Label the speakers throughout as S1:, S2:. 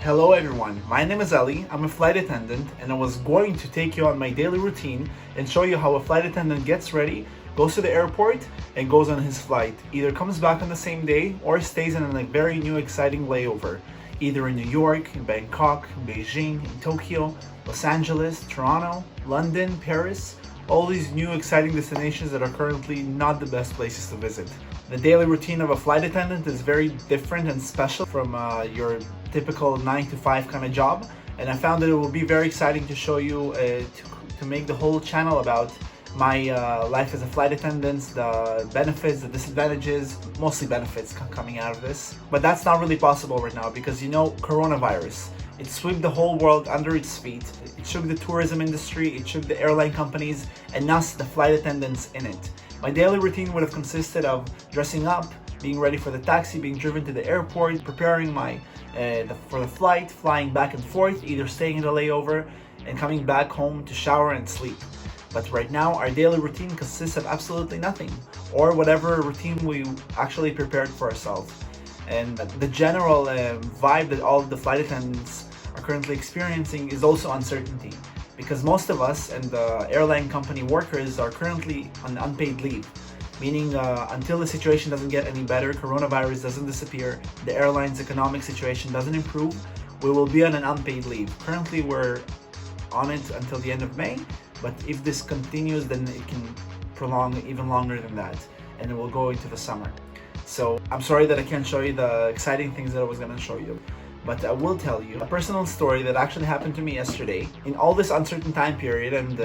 S1: Hello everyone, my name is Ali, I'm a flight attendant and I was going to take you on my daily routine and show you how a flight attendant gets ready, goes to the airport and goes on his flight. Either comes back on the same day or stays in a very new exciting layover, either in New York, in Bangkok, Beijing, in Tokyo, Los Angeles, Toronto, London, Paris, all these new exciting destinations that are currently not the best places to visit. The daily routine of a flight attendant is very different and special from your typical 9 to 5 kind of job, and I found that it will be very exciting to show you to make the whole channel about my life as a flight attendant, the benefits, the disadvantages, mostly benefits coming out of this. But that's not really possible right now because coronavirus. It swept the whole world under its feet. It shook the tourism industry, it shook the airline companies, and us, the flight attendants, in it. My daily routine would have consisted of dressing up, being ready for the taxi, being driven to the airport, preparing for the flight, flying back and forth, either staying in a layover and coming back home to shower and sleep. But right now, our daily routine consists of absolutely nothing, or whatever routine we actually prepared for ourselves. And the general vibe that all of the flight attendants are currently experiencing is also uncertainty, because most of us and the airline company workers are currently on unpaid leave, meaning until the situation doesn't get any better, coronavirus doesn't disappear, the airline's economic situation doesn't improve, we will be on an unpaid leave. Currently, we're on it until the end of May, but if this continues, then it can prolong even longer than that, and it will go into the summer. So I'm sorry that I can't show you the exciting things that I was going to show you, but I will tell you a personal story that actually happened to me yesterday. In all this uncertain time period and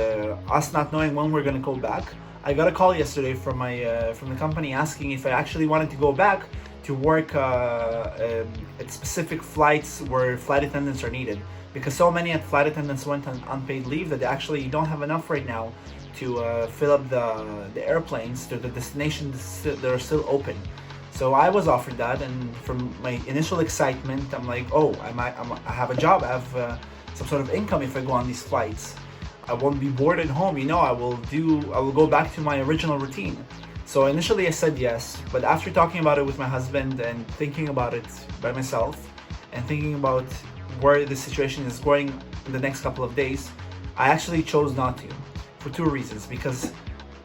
S1: us not knowing when we're going to go back, I got a call yesterday from the company asking if I actually wanted to go back to work at specific flights where flight attendants are needed, because so many flight attendants went on unpaid leave that they actually don't have enough right now to fill up the airplanes to the destinations that are still open. So I was offered that, and from my initial excitement, I'm like, oh, I have a job, I have some sort of income if I go on these flights. I won't be bored at home, I will go back to my original routine. So initially I said yes, but after talking about it with my husband and thinking about it by myself and thinking about where the situation is going in the next couple of days, I actually chose not to, for two reasons. Because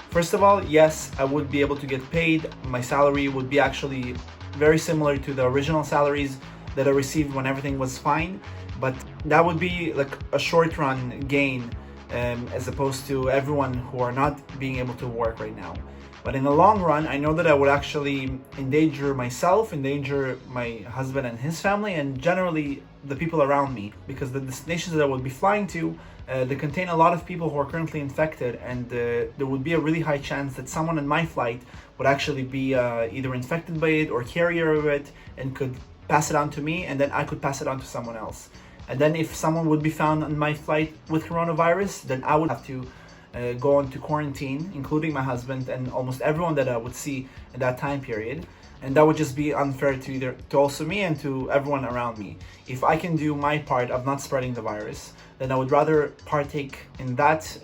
S1: first of all, yes, I would be able to get paid. My salary would be actually very similar to the original salaries that I received when everything was fine, but that would be like a short run gain as opposed to everyone who are not being able to work right now. But in the long run, I know that I would actually endanger myself, endanger my husband and his family, and generally the people around me, because the destinations that I would be flying to, they contain a lot of people who are currently infected, and there would be a really high chance that someone in my flight would actually be either infected by it or carrier of it and could pass it on to me, and then I could pass it on to someone else. And then if someone would be found on my flight with coronavirus, then I would have to go into quarantine, including my husband and almost everyone that I would see in that time period. And that would just be unfair to also me and to everyone around me. If I can do my part of not spreading the virus, then I would rather partake in that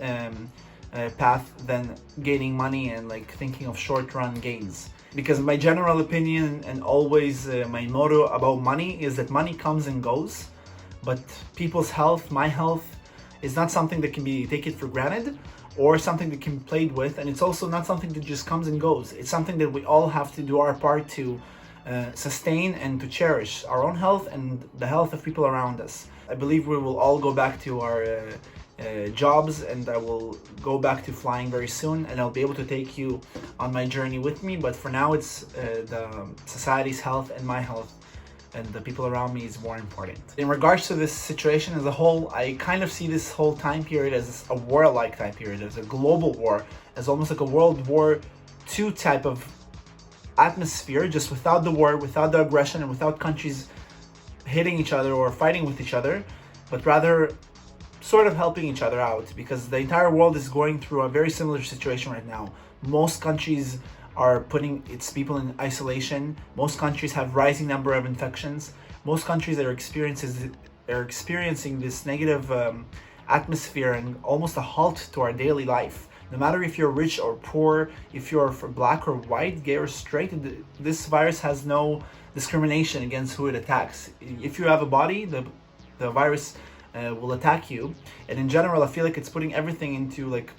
S1: path than gaining money and thinking of short-run gains. Because my general opinion and always my motto about money is that money comes and goes, but people's health, my health, is not something that can be taken for granted or something that can be played with, and it's also not something that just comes and goes. It's something that we all have to do our part to sustain and to cherish our own health and the health of people around us. I believe we will all go back to our jobs, and I will go back to flying very soon, and I'll be able to take you on my journey with me. But for now, it's the society's health and my health and the people around me is more important. In regards to this situation as a whole, I kind of see this whole time period as a war-like time period, as a global war, as almost like a World War II type of atmosphere, just without the war, without the aggression, and without countries hitting each other or fighting with each other, but rather sort of helping each other out, because the entire world is going through a very similar situation right now. Most countries are putting its people in isolation. Most countries have rising number of infections. Most countries are experiencing this negative atmosphere and almost a halt to our daily life. No matter if you're rich or poor, if you're black or white, gay or straight, this virus has no discrimination against who it attacks. If you have a body, the the virus will attack you. And in general, I feel like it's putting everything into like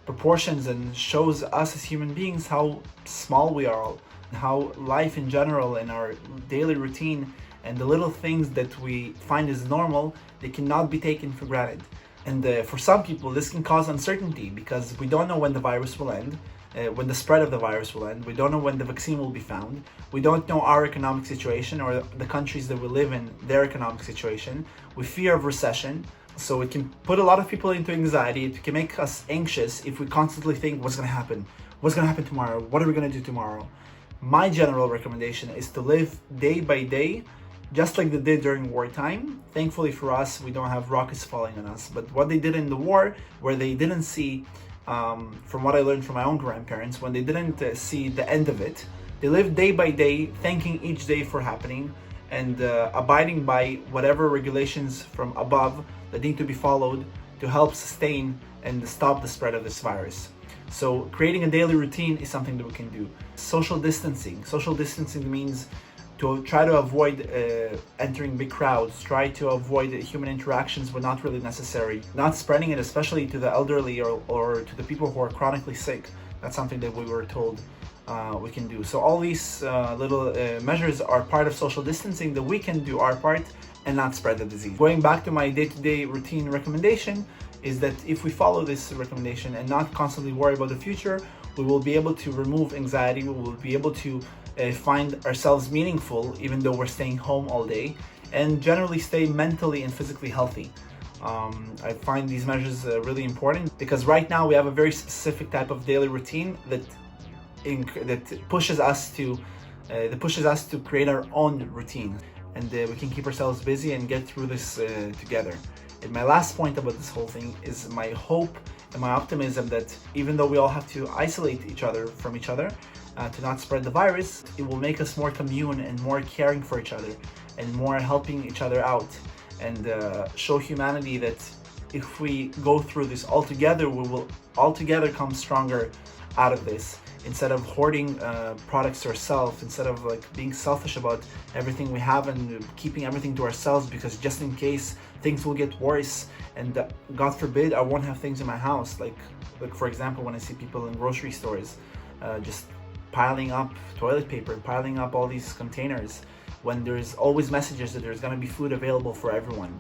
S1: proportions and shows us as human beings how small we are, and how life in general and our daily routine and the little things that we find is normal, they cannot be taken for granted. And for some people, this can cause uncertainty because we don't know when the virus will end, when the spread of the virus will end. We don't know when the vaccine will be found. We don't know our economic situation or the countries that we live in, their economic situation. We fear of recession. So it can put a lot of people into anxiety. It can make us anxious if we constantly think, what's going to happen? What's going to happen tomorrow? What are we going to do tomorrow? My general recommendation is to live day by day, just like they did during wartime. Thankfully for us, we don't have rockets falling on us. But what they did in the war, where they didn't see, from what I learned from my own grandparents, when they didn't see the end of it, they lived day by day, thanking each day for happening and abiding by whatever regulations from above that need to be followed to help sustain and stop the spread of this virus. So creating a daily routine is something that we can do. Social distancing. Social distancing means to try to avoid entering big crowds, try to avoid human interactions when not really necessary, not spreading it especially to the elderly or to the people who are chronically sick. That's something that we were told we can do. So all these little measures are part of social distancing that we can do our part and not spread the disease. Going back to my day-to-day routine recommendation is that if we follow this recommendation and not constantly worry about the future, we will be able to remove anxiety, we will be able to find ourselves meaningful even though we're staying home all day, and generally stay mentally and physically healthy. I find these measures really important because right now we have a very specific type of daily routine that pushes us to create our own routine, and we can keep ourselves busy and get through this together. And my last point about this whole thing is my hope and my optimism that even though we all have to isolate each other from each other to not spread the virus, it will make us more commune and more caring for each other and more helping each other out, and show humanity that if we go through this all together, we will all together come stronger out of this. Instead of hoarding products to ourselves, instead of like being selfish about everything we have and keeping everything to ourselves because just in case things will get worse and God forbid I won't have things in my house. Like for example, when I see people in grocery stores just piling up toilet paper, piling up all these containers, when there's always messages that there's going to be food available for everyone.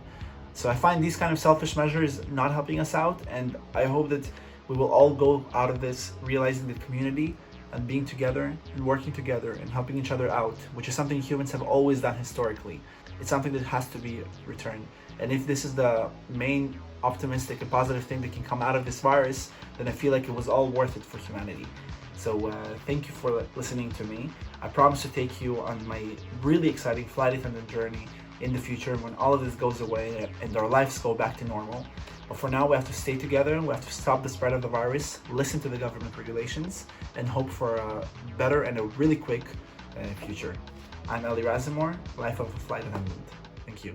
S1: So I find these kind of selfish measures not helping us out, and I hope that we will all go out of this realizing that community and being together and working together and helping each other out, which is something humans have always done historically. It's something that has to be returned. And if this is the main optimistic and positive thing that can come out of this virus, then I feel like it was all worth it for humanity. So thank you for listening to me. I promise to take you on my really exciting flight attendant journey in the future when all of this goes away and our lives go back to normal. But for now, we have to stay together, we have to stop the spread of the virus, listen to the government regulations, and hope for a better and a really quick future. I'm Eli Razimore, Life of a Flight Attendant. Thank you.